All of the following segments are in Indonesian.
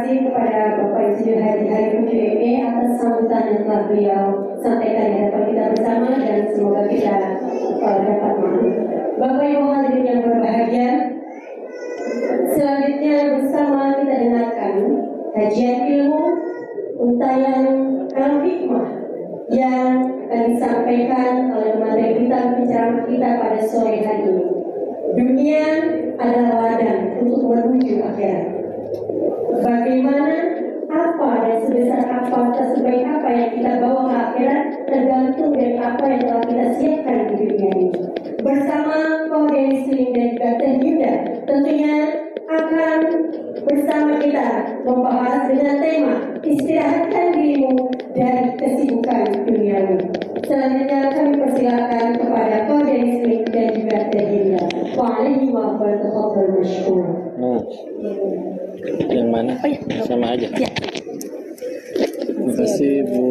kasih kepada Bapak Insinyur Haji Hairul QME atas sambutan yang telah beliau sampaikan di hadapan kita bersama, dan semoga kita dapat memahami. Bapak Ibu hadirin yang berbahagia, selanjutnya bersama kita dengarkan kajian ilmu untayan al-hikmah yang akan disampaikan oleh materi kita pencerama kita pada sore hari ini. Dunia adalah ladang untuk menuju akhirat. Bagaimana, apa, dan sebesar apa, sebaik apa yang kita bawa ke akhirat tergantung dari apa yang telah kita siapkan di dunia ini. Bersama Kodes dan juga Teh Yuda tentunya akan bersama kita membahas dengan tema istirahatkan dirimu dari kesibukan duniawi. Selanjutnya kami persilakan kepada Kodes dan juga Teh Yuda. Wa'alaikum warahmatullahi wabarakatuh. Yang mana? Oh, ya. Sama aja. Ya. Terima kasih Bu.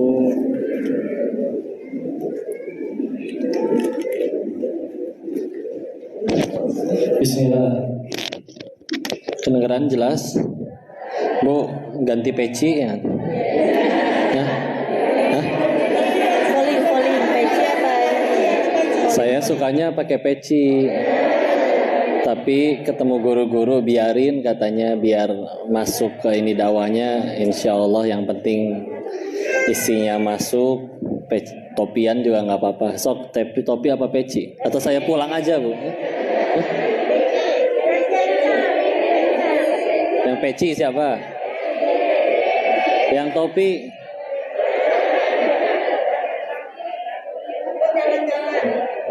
Bismillah. Kedengeran jelas? Bu, ganti peci ya? Hah? Hah? Volley peci apa? Saya sukanya pakai peci. Tapi ketemu guru-guru biarin katanya, biar masuk ke ini dakwahnya, insya Allah yang penting isinya masuk. Topian juga nggak apa-apa. Sok, topi apa peci? Atau saya pulang aja Bu? Yang peci siapa? Yang topi?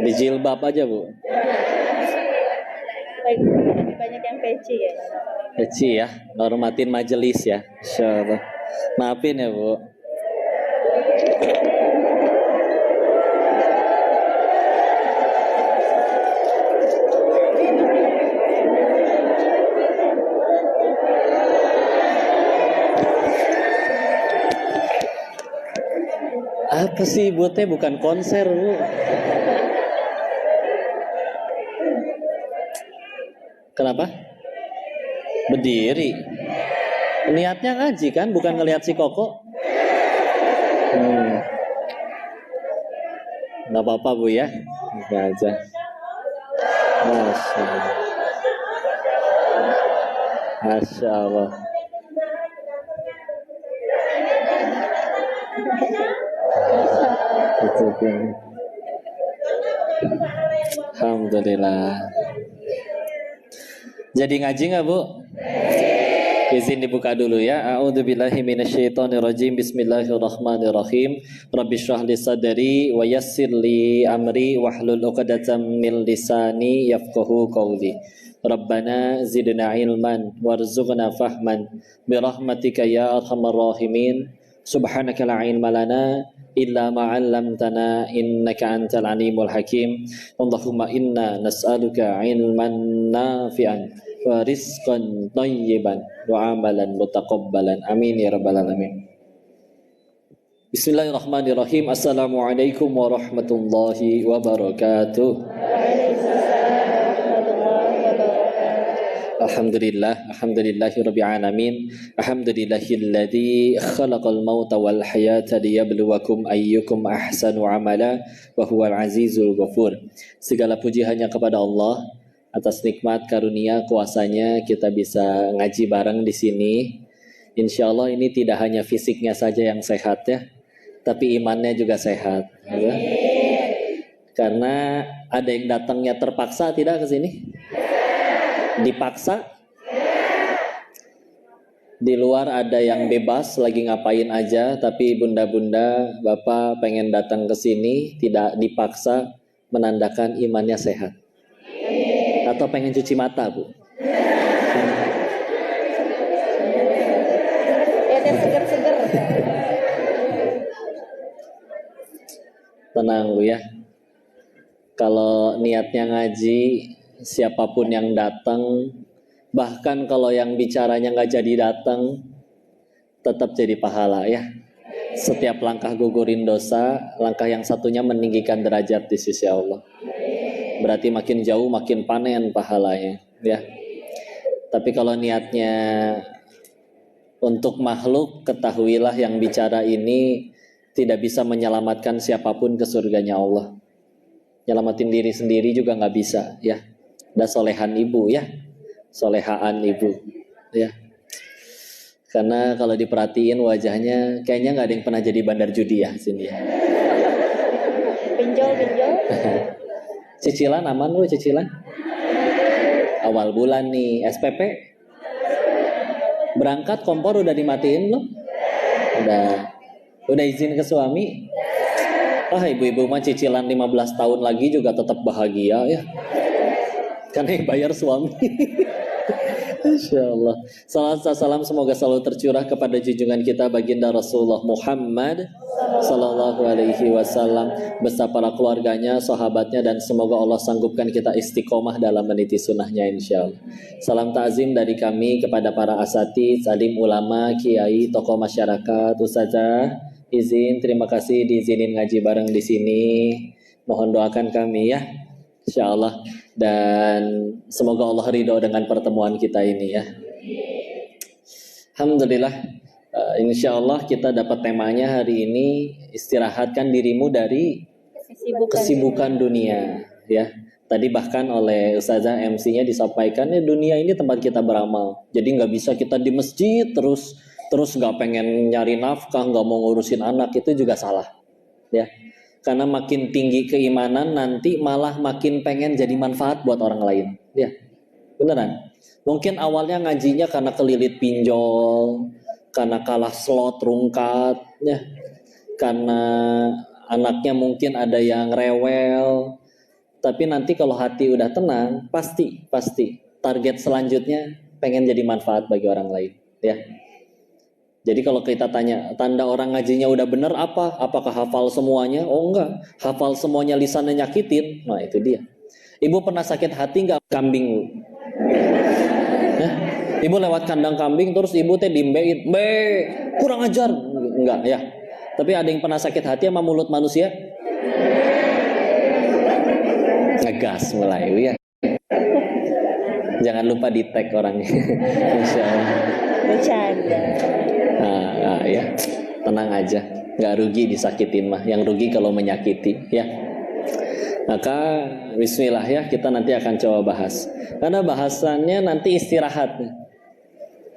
Di jilbab aja Bu. Lebih banyak yang peci ya. Peci ya, hormatin majelis ya. Insyaallah. Maafin ya Bu. Apa sih buatnya, bukan konser Bu. Kenapa? Berdiri. Niatnya ngaji kan, bukan ngelihat si Koko. Nggak apa-apa Bu ya, nggak aja. Masya Allah. Masya Allah. Alhamdulillah. Jadi ngaji nggak Bu? Izin dibuka dulu ya. A'udzubillahi minasyaitonirrajim. Bismillahirrahmanirrahim. Rabbi shrah li sadri wa yassir li amri wahlul 'uqdatam min lisani yafqahu qawli. Rabbana zidna ilman warzuqna fahman birahmatika ya arhamar rahimin. Subhanaka la ilma lana illa ma 'allamtana innaka antal alimul hakim. Allahumma inna nas'aluka ilman nafi'an wa rizqan thayyiban wa amalan mutaqabbalan. Amin ya rabbal alamin. Bismillahirrahmanirrahim. Assalamualaikum warahmatullahi wabarakatuh. Alhamdulillahirabbil alamin. Alhamdulillahilladzi khalaqal mauta wal hayata liyabluwakum ayyukum ahsanu amala wa huwal azizul ghafur. Segala puji hanya kepada Allah atas nikmat karunia kuasanya kita bisa ngaji bareng di sini. Insya Allah ini tidak hanya fisiknya saja yang sehat ya, tapi imannya juga sehat. Ya. Karena ada yang datangnya terpaksa tidak ke sini? Dipaksa? Di luar ada yang bebas lagi ngapain aja, tapi bunda-bunda, bapak pengen datang ke sini tidak dipaksa, menandakan imannya sehat. Atau pengen cuci mata Bu? Seger-seger. Tenang Bu ya. Kalau niatnya ngaji, siapapun yang datang, bahkan kalau yang bicaranya nggak jadi datang, tetap jadi pahala ya. Setiap langkah gugurin dosa, langkah yang satunya meninggikan derajat di sisi Allah. Berarti makin jauh makin panen pahalanya ya. Tapi kalau niatnya Untuk makhluk, ketahuilah yang bicara ini tidak bisa menyelamatkan siapapun ke surganya Allah. Nyelamatin diri sendiri juga nggak bisa, ya. Ada solehan ibu, ya. Solehaan ibu, ya. Karena kalau diperhatiin wajahnya, kayaknya nggak ada yang pernah jadi bandar judi ya sini. Pinjol. Cicilan aman lu cicilan? Awal bulan nih, SPP? Berangkat kompor udah dimatiin belum? Udah izin ke suami? Ibu-ibu mah cicilan 15 tahun lagi juga tetap bahagia ya. Karena yang bayar suami. Masya Allah. Salam semoga selalu tercurah kepada junjungan kita baginda Rasulullah Muhammad Sallallahu Alaihi Wasallam beserta para keluarganya, sahabatnya, dan semoga Allah sanggupkan kita istiqomah dalam meniti sunnahnya insya Allah. Salam ta'zim dari kami kepada para asatidz, alim ulama, kiai, tokoh masyarakat, ustazah. Izin, terima kasih diizinin ngaji bareng di sini. Mohon doakan kami ya. Insya Allah, dan semoga Allah ridho dengan pertemuan kita ini ya. Alhamdulillah, insya Allah kita dapat temanya hari ini, istirahatkan dirimu dari kesibukan dunia ya. Tadi bahkan oleh Ustazah MC-nya disampaikan ya, dunia ini tempat kita beramal. Jadi nggak bisa kita di masjid terus nggak pengen nyari nafkah, nggak mau ngurusin anak, itu juga salah ya. Karena makin tinggi keimanan nanti malah makin pengen jadi manfaat buat orang lain. Ya, beneran. Mungkin awalnya ngajinya karena kelilit pinjol, karena kalah slot rungkat, ya. Karena anaknya mungkin ada yang rewel. Tapi nanti kalau hati udah tenang, pasti target selanjutnya pengen jadi manfaat bagi orang lain. Ya. Jadi kalau kita tanya, tanda orang ngajinya udah bener apa? Apakah hafal semuanya? Oh enggak, hafal semuanya lisannya nyakitin. Nah itu dia. Ibu pernah sakit hati enggak kambing? Ibu lewat kandang kambing terus ibu teh dimbein, kurang ajar. Enggak ya. Tapi ada yang pernah sakit hati sama mulut manusia? Ngegas mulai ya. Jangan lupa di tag orangnya. Insya Allah. Bercanda. Nah, ya, tenang aja, nggak rugi disakitin mah, yang rugi kalau menyakiti ya. Maka bismillah ya, kita nanti akan coba bahas. Karena bahasannya nanti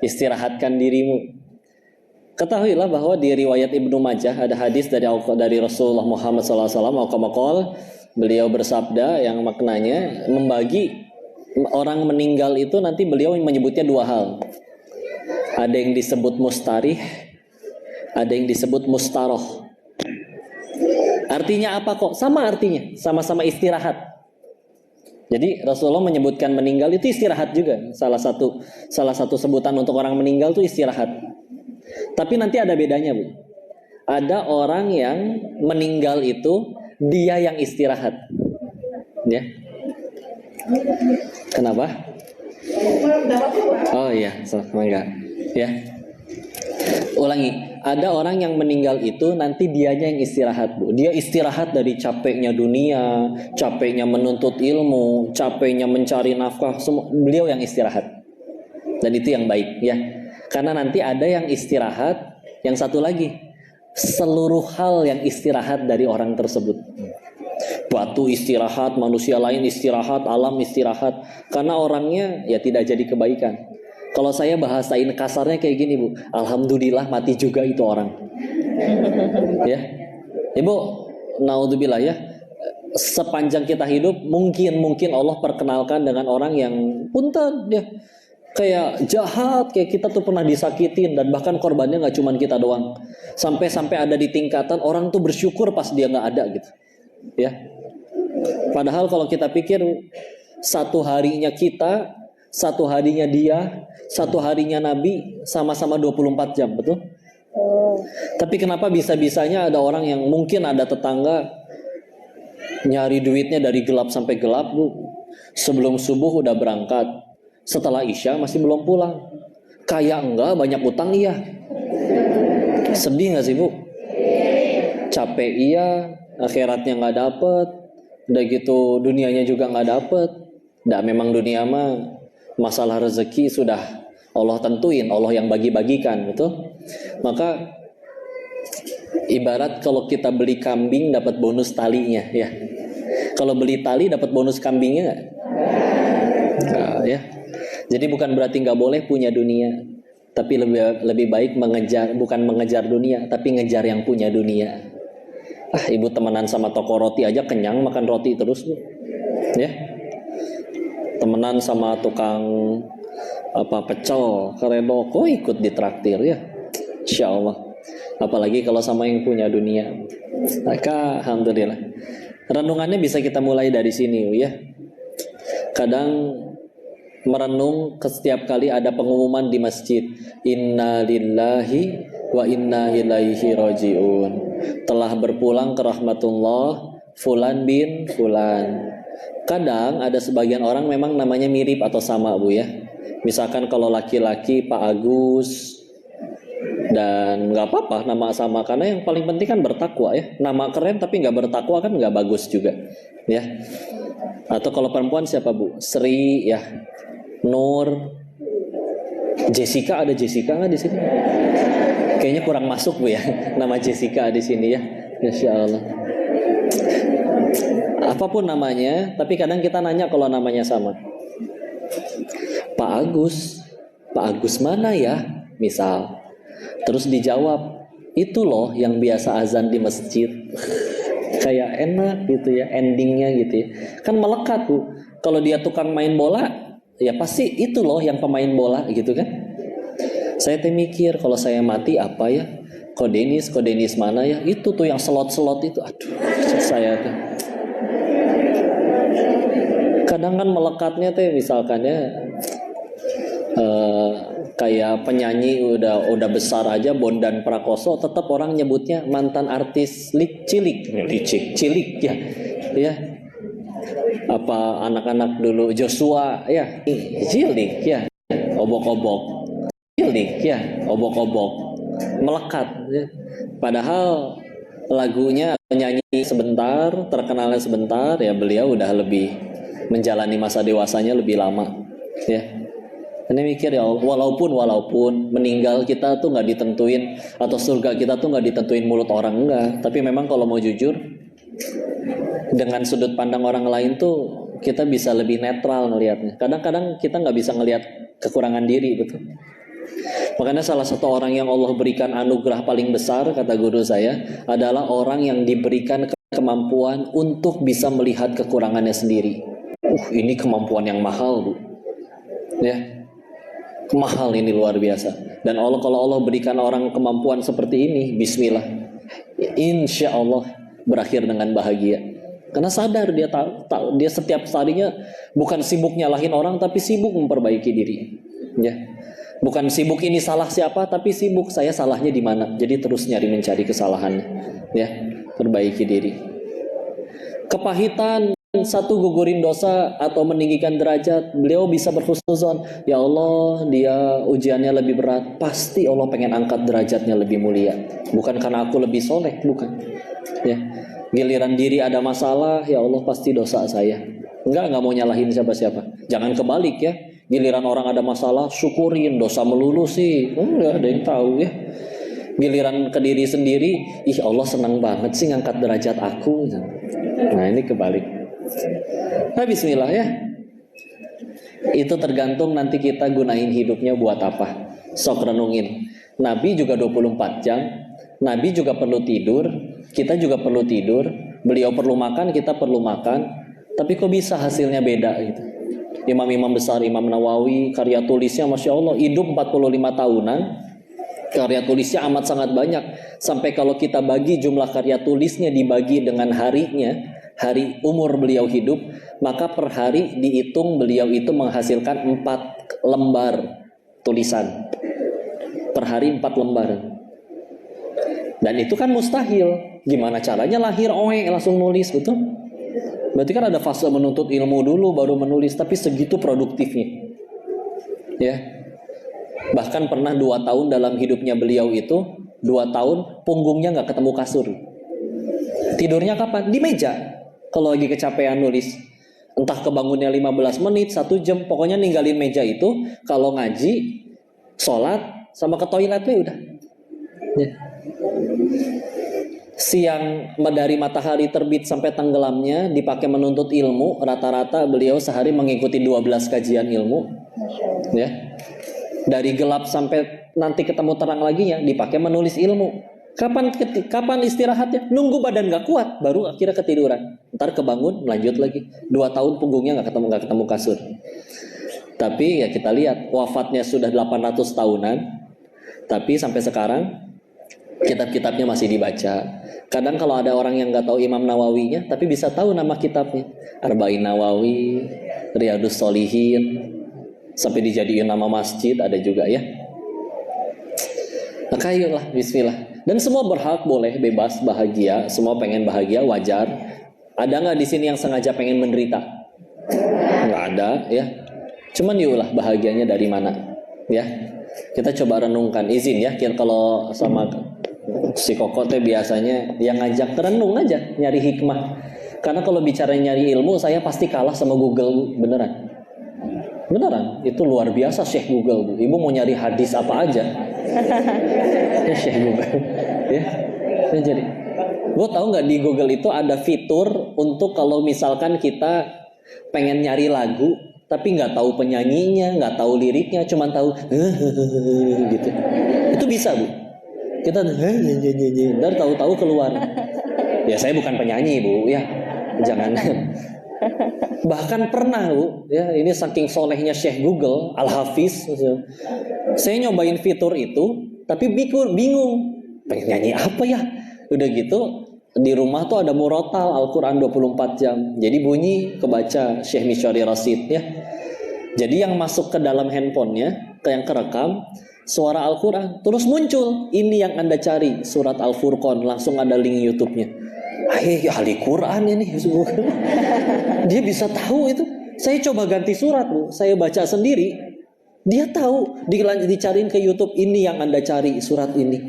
istirahatkan dirimu. Ketahuilah bahwa di riwayat Ibnu Majah ada hadis dari Rasulullah Muhammad SAW. Beliau bersabda yang maknanya membagi orang meninggal itu, nanti beliau menyebutnya dua hal. Ada yang disebut mustarih, ada yang disebut mustaroh. Artinya apa kok? Sama artinya, sama-sama istirahat. Jadi Rasulullah menyebutkan meninggal itu istirahat juga. Salah satu sebutan untuk orang meninggal itu istirahat. Tapi nanti ada bedanya, Bu. Ada orang yang meninggal itu dia yang istirahat. Ya. Kenapa? Oh iya, enggak. Ya. Ulangi, ada orang yang meninggal itu nanti dianya yang istirahat, Bu. Dia istirahat dari capeknya dunia, capeknya menuntut ilmu, capeknya mencari nafkah, semua beliau yang istirahat. Dan itu yang baik, ya. Karena nanti ada yang istirahat, yang satu lagi, seluruh hal yang istirahat dari orang tersebut. Batu istirahat, manusia lain istirahat, alam istirahat. Karena orangnya ya tidak jadi kebaikan. Kalau saya bahasain kasarnya kayak gini, Bu. Alhamdulillah mati juga itu orang. Ya. Ibu, naudzubillah ya. Sepanjang kita hidup mungkin Allah perkenalkan dengan orang yang punten ya. Kayak jahat, kayak kita tuh pernah disakitin, dan bahkan korbannya nggak cuma kita doang. Sampai ada di tingkatan orang tuh bersyukur pas dia nggak ada gitu. Ya. Padahal kalau kita pikir satu harinya kita, satu harinya dia, satu harinya Nabi, sama-sama 24 jam, betul? Tapi kenapa bisa-bisanya ada orang yang mungkin ada tetangga nyari duitnya dari gelap sampai gelap, Bu. Sebelum subuh udah berangkat, setelah Isya masih belum pulang. Kaya enggak, banyak utang iya. Sedih nggak sih, Bu? Capek iya, akhiratnya nggak dapet, udah gitu dunianya juga nggak dapet. Nah memang dunia mah masalah rezeki sudah Allah tentuin, Allah yang bagi-bagikan, betul? Maka ibarat kalau kita beli kambing dapat bonus talinya, ya. Kalau beli tali dapat bonus kambingnya nggak? Nah, ya. Jadi bukan berarti nggak boleh punya dunia, tapi lebih baik bukan mengejar dunia, tapi ngejar yang punya dunia. Ibu temenan sama toko roti aja kenyang makan roti terus, Bu. Ya. Temenan sama tukang pecel, keredo, kok ikut ditraktir, ya. Insya Allah. Apalagi kalau sama yang punya dunia. Maka alhamdulillah. Renungannya bisa kita mulai dari sini, ya. Kadang merenung setiap kali ada pengumuman di masjid, Inna lillahi wa inna ilaihi rajiun. Telah berpulang ke rahmatullah Fulan bin Fulan. Kadang ada sebagian orang memang namanya mirip atau sama, Bu, ya. Misalkan kalau laki-laki Pak Agus, dan nggak apa-apa nama sama, karena yang paling penting kan bertakwa, ya. Nama keren tapi nggak bertakwa kan nggak bagus juga, ya. Atau kalau perempuan siapa, Bu? Sri, ya. Nur, Jessica, ada Jessica nggak di sini? Kayaknya kurang masuk, Bu, ya. Nama Jessica di sini, ya. Insya Allah. Apapun namanya, tapi kadang kita nanya kalau namanya sama. Pak Agus mana ya? Misal. Terus dijawab, itu loh yang biasa azan di masjid. Kayak enak gitu ya, endingnya gitu ya. Kan melekat, Bu. Kalau dia tukang main bola, ya pasti itu loh yang pemain bola gitu kan. Saya mikir kalau saya mati apa ya? Kok Denis mana ya? Itu tuh yang slot itu. Aduh, saya tuh. Kadang kan melekatnya tuh misalkan ya kayak penyanyi udah besar aja, Bondan Prakoso, tetap orang nyebutnya mantan artis cilik ya. Ya. Apa anak-anak dulu Joshua ya, cilik ya. Obok-obok. Cilik ya, obok-obok. Melekat ya. Padahal lagunya nyanyi sebentar, terkenalnya sebentar, ya beliau udah lebih menjalani masa dewasanya lebih lama, ya. Ini mikir ya Allah, walaupun meninggal kita tuh nggak ditentuin, atau surga kita tuh nggak ditentuin mulut orang, enggak. Tapi memang kalau mau jujur, dengan sudut pandang orang lain tuh kita bisa lebih netral ngelihatnya. Kadang-kadang kita nggak bisa ngelihat kekurangan diri, betul. Makanya salah satu orang yang Allah berikan anugerah paling besar, kata guru saya, adalah orang yang diberikan kemampuan untuk bisa melihat kekurangannya sendiri. Ini kemampuan yang mahal, Bu. Ya. Mahal ini, luar biasa. Dan kalau Allah berikan orang kemampuan seperti ini, bismillah, insya Allah berakhir dengan bahagia. Karena sadar dia tahu dia setiap harinya bukan sibuk nyalahin orang, tapi sibuk memperbaiki diri. Ya, bukan sibuk ini salah siapa, tapi sibuk saya salahnya di mana. Jadi terus mencari kesalahannya. Ya, perbaiki diri. Kepahitan satu gugurin dosa atau meninggikan derajat, beliau bisa berhusnuzon, ya Allah dia ujiannya lebih berat, pasti Allah pengen angkat derajatnya lebih mulia, bukan karena aku lebih soleh, bukan, ya. Giliran diri ada masalah, ya Allah pasti dosa saya, enggak mau nyalahin siapa-siapa. Jangan kebalik ya, giliran orang ada masalah syukurin, dosa melulu sih, enggak ada yang tahu ya. Giliran ke diri sendiri, ih Allah senang banget sih ngangkat derajat aku. Nah ini kebalik. Nah bismillah ya. Itu tergantung nanti kita gunain hidupnya buat apa. Sok renungin. Nabi juga 24 jam. Nabi juga perlu tidur. Kita juga perlu tidur. Beliau perlu makan, kita perlu makan. Tapi kok bisa hasilnya beda gitu. Imam-imam besar, Imam Nawawi, karya tulisnya Masya Allah, hidup 45 tahunan. Karya tulisnya amat sangat banyak. Sampai kalau kita bagi jumlah karya tulisnya dibagi dengan harinya, hari umur beliau hidup, maka per hari dihitung beliau itu menghasilkan 4 lembar tulisan. Per hari 4 lembar. Dan itu kan mustahil. Gimana caranya lahir langsung nulis, betul? Berarti kan ada fase menuntut ilmu dulu baru menulis, tapi segitu produktifnya. Ya. Bahkan pernah 2 tahun dalam hidupnya beliau itu, 2 tahun punggungnya nggak ketemu kasur. Tidurnya kapan? Di meja. Kalau lagi kecapean nulis, entah kebangunnya 15 menit, 1 jam, pokoknya ninggalin meja itu. Kalau ngaji, sholat sama ke toiletnya udah. Ya. Siang dari matahari terbit sampai tenggelamnya dipakai menuntut ilmu. Rata-rata beliau sehari mengikuti 12 kajian ilmu. Ya. Dari gelap sampai nanti ketemu terang lagi ya dipakai menulis ilmu. Kapan istirahatnya? Nunggu badan gak kuat baru akhirnya ketiduran. Ntar kebangun lanjut lagi. 2 tahun punggungnya gak ketemu kasur. Tapi ya kita lihat wafatnya sudah 800 tahunan. Tapi sampai sekarang kitab-kitabnya masih dibaca. Kadang kalau ada orang yang nggak tahu Imam Nawawinya, tapi bisa tahu nama kitabnya. Arba'in Nawawi, Riyadus Sholihin, sampai dijadiin nama masjid ada juga ya. Maka ayolah, bismillah. Dan semua berhak, boleh, bebas, bahagia. Semua pengen bahagia, wajar. Ada nggak di sini yang sengaja pengen menderita? Nggak ada ya. Cuman yuklah bahagianya dari mana? Ya. Kita coba renungkan, izin ya. Kalau sama si Koko teh biasanya yang ngajak renung aja, nyari hikmah. Karena kalau bicara nyari ilmu, saya pasti kalah sama Google, beneran. Beneran, itu luar biasa Syekh Google. Ibu mau nyari hadis apa aja, ya Syekh Google. Ya, jadi, gue tahu nggak di Google itu ada fitur untuk kalau misalkan kita pengen nyari lagu, tapi nggak tahu penyanyinya, nggak tahu liriknya, cuma tahu gitu. Itu bisa Bu. Kita dan tahu-tahu keluar. Ya saya bukan penyanyi Bu, ya jangan. Bahkan pernah Bu, ya ini saking solehnya Syekh Google Al-Hafiz, saya nyobain fitur itu, tapi bingung, pengen nyanyi apa ya? Udah gitu di rumah tuh ada murotal Al-Quran 24 jam, jadi bunyi kebaca Syekh Misyari Rasid ya. Jadi yang masuk ke dalam handphonenya, yang kerekam suara Al-Quran, terus muncul ini yang Anda cari, surat Al-Furqan, langsung ada link YouTube-nya. Ahli Quran ini, dia bisa tahu itu. Saya coba ganti surat Bu, saya baca sendiri, dia tahu, dicariin ke YouTube, ini yang Anda cari, surat ini.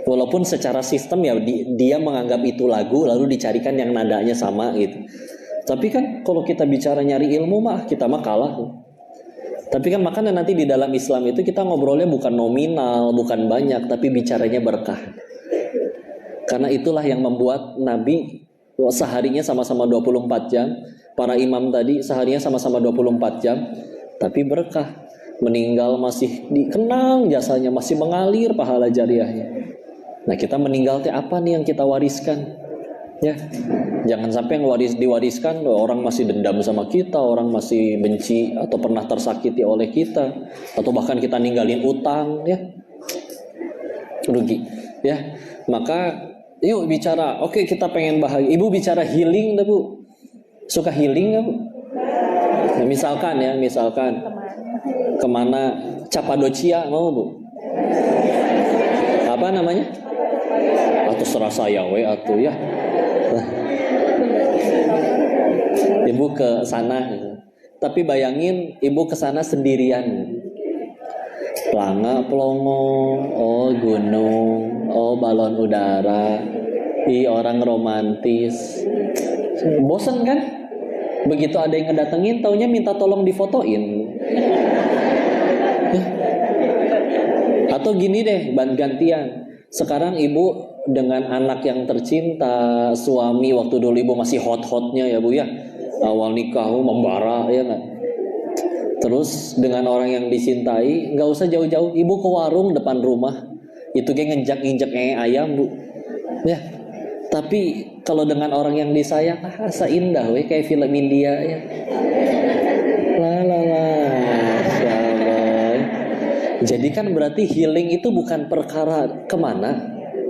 Walaupun secara sistem ya dia menganggap itu lagu, lalu dicarikan yang nadanya sama gitu. Tapi kan kalau kita bicara nyari ilmu mah kita mah kalah. Tapi kan makanya nanti di dalam Islam itu kita ngobrolnya bukan nominal, bukan banyak, tapi bicaranya berkah. Karena itulah yang membuat Nabi seharinya sama-sama 24 jam, para imam tadi seharinya sama-sama 24 jam, tapi berkah. Meninggal masih dikenang jasanya, masih mengalir pahala jariahnya. Nah kita meninggal teh apa nih yang kita wariskan? Ya, jangan sampai yang diwariskan orang masih dendam sama kita, orang masih benci atau pernah tersakiti oleh kita, atau bahkan kita ninggalin utang, ya rugi. Ya, maka yuk bicara. Oke, kita pengen bahagia. Ibu bicara healing, dah Bu. Suka healing nggak Bu? Nah, misalkan kemana? Cappadocia mau Bu? Apa namanya? Atau serasa ya we atau ya. Ibu ke sana, tapi bayangin ibu ke sana sendirian. Pelanga pelongo, oh gunung, oh balon udara, orang romantis. Bosen kan? Begitu ada yang ngedatengin, taunya minta tolong difotoin. Atau gini deh, gantian. Sekarang ibu dengan anak yang tercinta, suami waktu dulu ibu masih hot-hotnya ya Bu ya, awal nikah membara ya nggak. Terus dengan orang yang dicintai, nggak usah jauh-jauh, ibu ke warung depan rumah, itu kayak nginjek ayam Bu, ya. Tapi kalau dengan orang yang disayang, asa indah, we kayak film India ya. Jadi kan berarti healing itu bukan perkara kemana,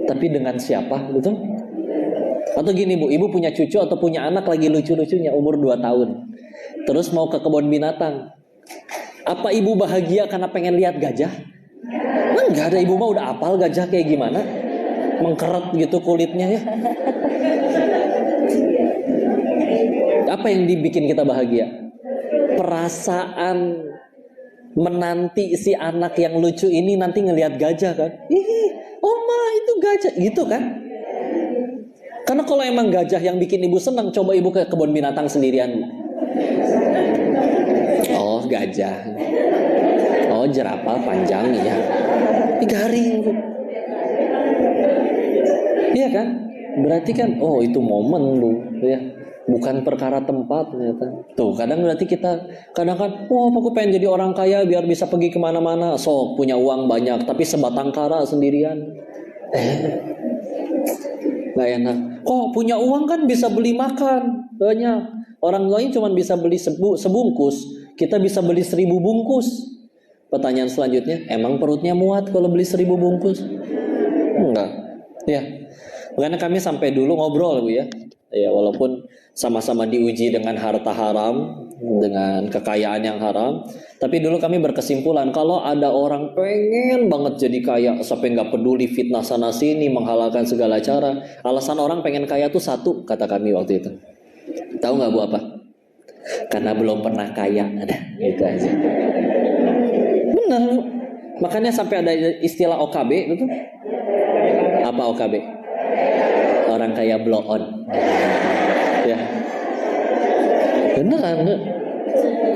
tapi dengan siapa, betul? Atau gini Bu, ibu punya cucu atau punya anak lagi lucu-lucunya umur 2 tahun. Terus mau ke kebun binatang. Apa ibu bahagia karena pengen lihat gajah? Enggak ada, ibu mah udah apal gajah kayak gimana. Mengkeret gitu kulitnya ya. Apa yang dibikin kita bahagia? Perasaan menanti si anak yang lucu ini nanti ngelihat gajah kan. Ih, Oma itu gajah gitu kan. Karena kalau emang gajah yang bikin ibu senang, coba ibu ke kebun binatang sendirian. Oh gajah. Oh Oh, jerapah panjang ya. Garing. Iya kan? Berarti kan, oh itu momen lu, ya. Bukan perkara tempat ternyata. Tuh, kadang berarti kita kadang kan, wah aku pengen jadi orang kaya biar bisa pergi kemana-mana. So, punya uang banyak, tapi sebatang kara sendirian. Gak enak. Kok punya uang kan bisa beli makan banyak. Orang lain cuma bisa beli sebungkus, kita bisa beli 1000 bungkus. Pertanyaan selanjutnya, emang perutnya muat kalau beli 1000 bungkus? Enggak. Ya. Makanya kami sampai dulu ngobrol Bu ya. Ya walaupun sama-sama diuji dengan harta haram, dengan kekayaan yang haram, tapi dulu kami berkesimpulan kalau ada orang pengen banget jadi kaya sampai nggak peduli fitnah sana sini, menghalalkan segala cara. Alasan orang pengen kaya tuh satu, kata kami waktu itu. Tahu nggak Bu apa? Karena belum pernah kaya. Ada gitu aja. Benar. Makanya sampai ada istilah OKB itu. Apa OKB? Orang kaya blow on. Ya. Beneran.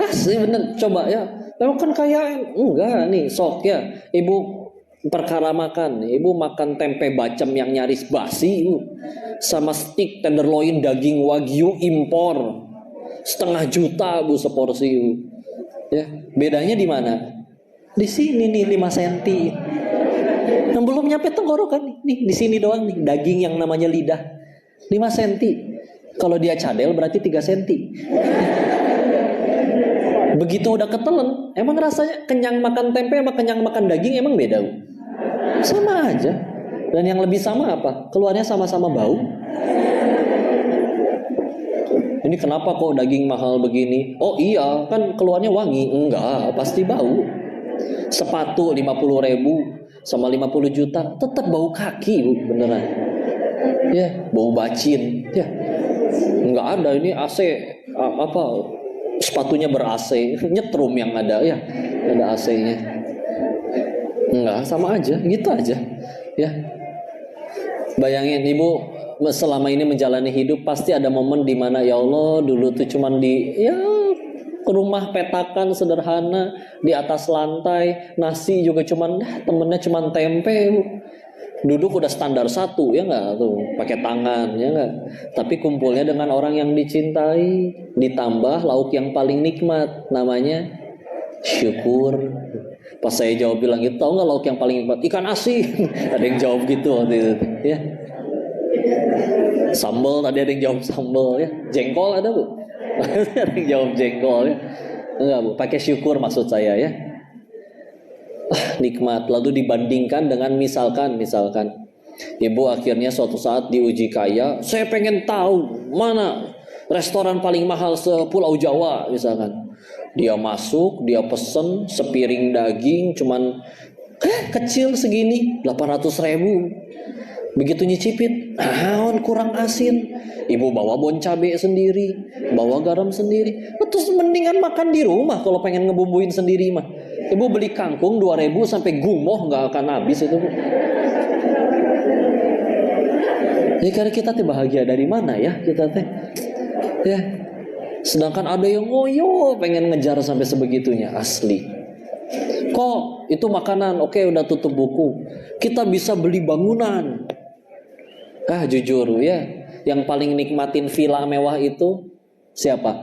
Asli bener. Coba ya. Memang kan kaya. Enggak nih sok ya. Ibu perkara makan. Ibu makan tempe bacem yang nyaris basi. Sama steak tenderloin daging wagyu impor. 1,5 juta Bu seporsi. Ya. Bedanya di mana? Di sini nih 5 cm. Yang belum nyampe tenggorokan nih di sini doang nih daging yang namanya lidah 5 cm. Kalau dia cadel berarti 3 cm. Begitu udah ketelen, emang rasanya kenyang makan tempe sama kenyang makan daging emang beda? Sama aja. Dan yang lebih sama apa? Keluarnya sama-sama bau. Ini kenapa kok daging mahal begini? Oh iya, kan keluarnya wangi. Enggak, pasti bau. Sepatu 50.000 sama 50 juta tetap bau kaki Bu, beneran. Ya, bau bacin. Ya. Enggak ada ini AC apa sepatunya ber-AC, nyetrum yang ada ya. Ada AC-nya. Enggak, sama aja, gitu aja. Ya. Bayangin Ibu selama ini menjalani hidup pasti ada momen di mana ya Allah dulu tuh cuman di rumah petakan sederhana di atas lantai, nasi juga cuman temennya cuman tempe. Duduk udah standar 1 ya enggak tuh, pakai tangan ya enggak. Tapi kumpulnya dengan orang yang dicintai, ditambah lauk yang paling nikmat namanya syukur. Pas saya jawab bilang gitu, tahu enggak lauk yang paling nikmat? Ikan asin. Ada yang jawab gitu waktu itu ya. Sambal tadi ada yang jawab sambal ya. Jengkol ada Bu. Ada yang jawab jengkol ya. Enggak Bu, pakai syukur maksud saya ya. Nikmat. Lalu dibandingkan dengan misalkan Ibu akhirnya suatu saat diuji kaya, saya pengen tahu mana restoran paling mahal sepulau Jawa misalkan. Dia masuk, dia pesen sepiring daging cuman kecil segini 800.000. Begitu nyicipin, kurang asin. Ibu bawa bon cabe sendiri, bawa garam sendiri. Terus mendingan makan di rumah kalau pengen ngebumbuin sendiri mah. Ibu beli kangkung 2.000 sampai gumoh nggak akan habis itu Bu. Ya karena kita teh bahagia dari mana ya kita teh? Ya. Sedangkan ada yang ngoyo pengen ngejar sampai sebegitunya asli. Kok itu makanan oke udah tutup buku. Kita bisa beli bangunan. Jujur ya, yang paling nikmatin villa mewah itu siapa?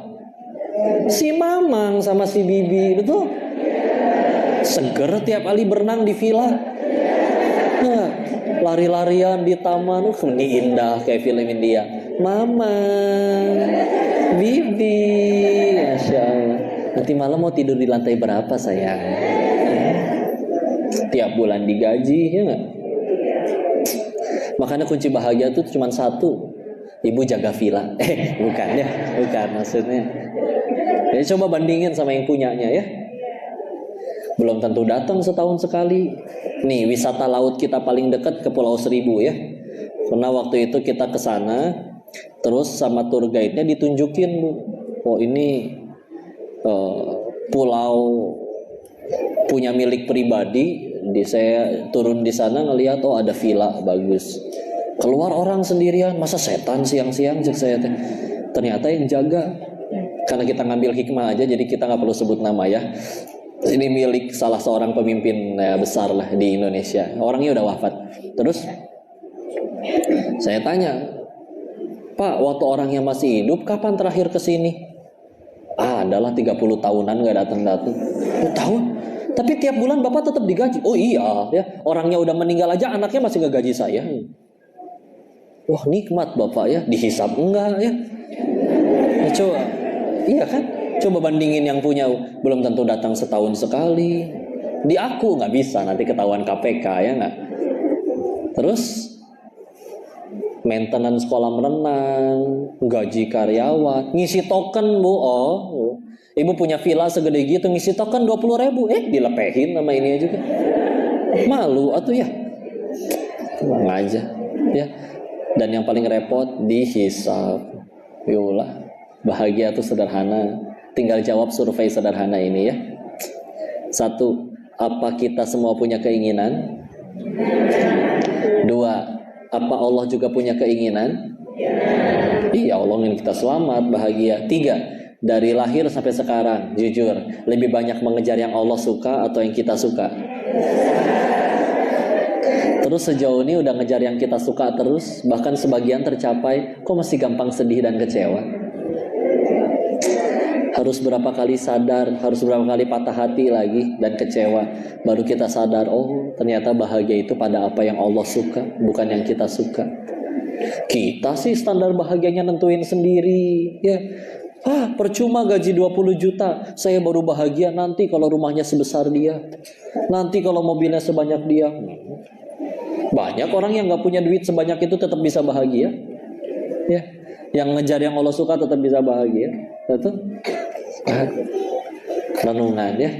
Si Mamang sama si Bibi, betul? Seger tiap kali berenang di villa. Nah, lari-larian di taman, ini indah kayak film India. Mamang, Bibi, Masya Allah. Nanti malam mau tidur di lantai berapa sayang? Tiap bulan digaji, ya nggak? Makanya kunci bahagia itu cuma satu. Ibu jaga villa. Bukan ya, bukan maksudnya. Jadi coba bandingin sama yang punyanya ya. Belum tentu datang setahun sekali. Nih wisata laut kita paling dekat ke Pulau Seribu ya. Karena waktu itu kita ke sana, terus sama tour guide-nya ditunjukin Bu. Oh ini pulau punya milik pribadi. Saya turun di sana ngelihat ada villa bagus. Keluar orang sendirian, masa setan siang-siang cek saya teh. Ternyata yang jaga. Karena kita ngambil hikmah aja, jadi kita nggak perlu sebut nama ya. Ini milik salah seorang pemimpin besar lah di Indonesia. Orangnya udah wafat. Terus saya tanya, Pak, waktu orangnya masih hidup, kapan terakhir ke sini? Adalah 30 tahunan nggak datang-datang. Tahun? Tapi tiap bulan Bapak tetap digaji. Oh iya, ya. Orangnya udah meninggal aja, anaknya masih nggak gaji saya. Wah, nikmat Bapak ya, dihisap enggak ya? Ya, coba, iya kan? Coba bandingin yang punya, belum tentu datang setahun sekali. Di aku nggak bisa, nanti ketahuan KPK ya nggak. Terus maintenance kolam renang, gaji karyawan, ngisi token Bu. Oh, Ibu punya villa segede gitu, ngisi token 20.000, dilepehin sama ini aja kan. Malu atuh ya. Tenang aja ya. Dan yang paling repot dihisap. Yolah, bahagia tuh sederhana. Tinggal jawab survei sederhana ini ya. 1, apa kita semua punya keinginan? 2, apa Allah juga punya keinginan? Iya, Allah ingin kita selamat, bahagia. 3, dari lahir sampai sekarang, jujur, lebih banyak mengejar yang Allah suka atau yang kita suka? Terus sejauh ini udah ngejar yang kita suka terus, bahkan sebagian tercapai, kok masih gampang sedih dan kecewa? Harus berapa kali sadar, harus berapa kali patah hati lagi dan kecewa, baru kita sadar, oh ternyata bahagia itu pada apa yang Allah suka, bukan yang kita suka. Kita sih standar bahagianya nentuin sendiri ya. Percuma gaji 20 juta, saya baru bahagia nanti kalau rumahnya sebesar dia, nanti kalau mobilnya sebanyak dia. Banyak orang yang gak punya duit sebanyak itu tetap bisa bahagia ya. Yang ngejar yang Allah suka tetap bisa bahagia. Betul? Renungan ya.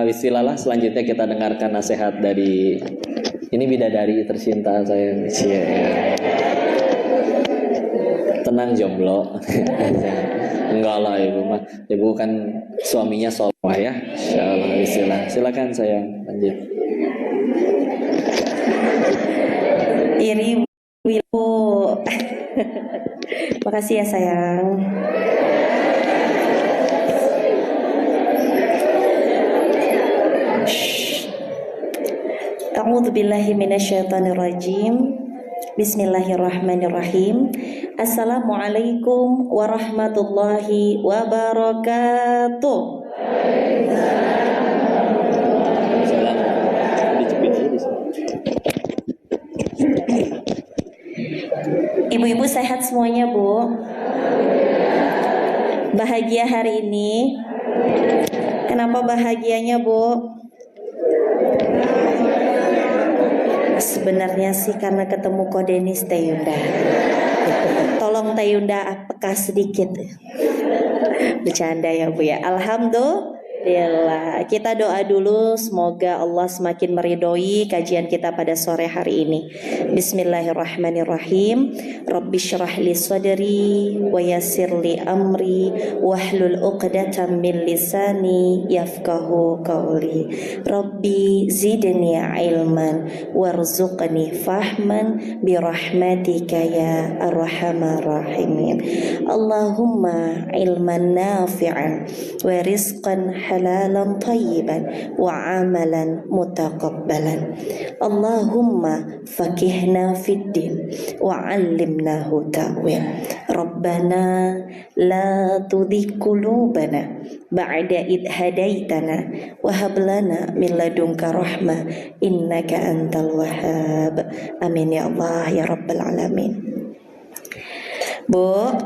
Bismillah, selanjutnya kita dengarkan nasihat dari ini bidadari tercinta saya. Tenang jomblo. Enggak lah ibu mah. Ibu kan suaminya soleh ya. Insyaallah. Bismillah. Silakan saya lanjut. Iri Wilu. Makasih ya sayang. A'udzu billahi minasyaitonir rajim. Bismillahirrahmanirrahim. Assalamualaikum warahmatullahi wabarakatuh. Ibu-ibu sehat semuanya, Bu? Bahagia hari ini? Kenapa bahagianya, Bu? Sebenarnya sih karena ketemu Kodenis Teyunda. Tolong Teyunda peka sedikit. Bercanda ya Bu ya. Alhamdulillah. Kita doa dulu semoga Allah semakin meridhoi kajian kita pada sore hari ini. Bismillahirrahmanirrahim. Rabbi syrah li sadri wa yassir li amri wahlul 'uqdatam min lisani yafqahu qawli. Rabbi zidni ilman warzuqni fahman bi rahmatika ya arhamar rahimin. Allahumma ilman nafi'an wa rizqan halalan tayyiban wa amalan mutaqabbalan. Allahumma fakihna fid din wa 'allimnahu ta'wil. Rabbana la tudhigh qulubana ba'da idh hadaitana wa hab lana min ladunka rahmah innaka antal wahhab. Amin ya Allah ya rabbal alamin. Bu,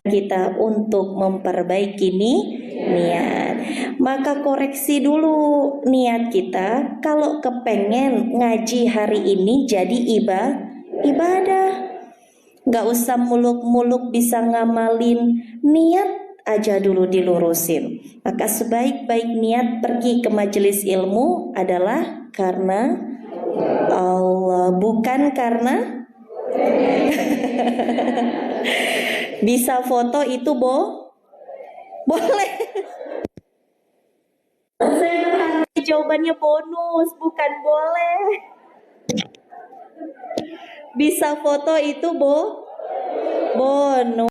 kita untuk memperbaiki niat. Maka koreksi dulu niat kita. Kalau kepengen ngaji hari ini jadi ibadah, nggak usah muluk-muluk bisa ngamalin, niat aja dulu dilurusin. Maka sebaik-baik niat pergi ke majelis ilmu adalah karena Allah, bukan karena bisa foto itu boleh. Saya berharap jawabannya bonus, bukan boleh. Bisa foto itu bonus.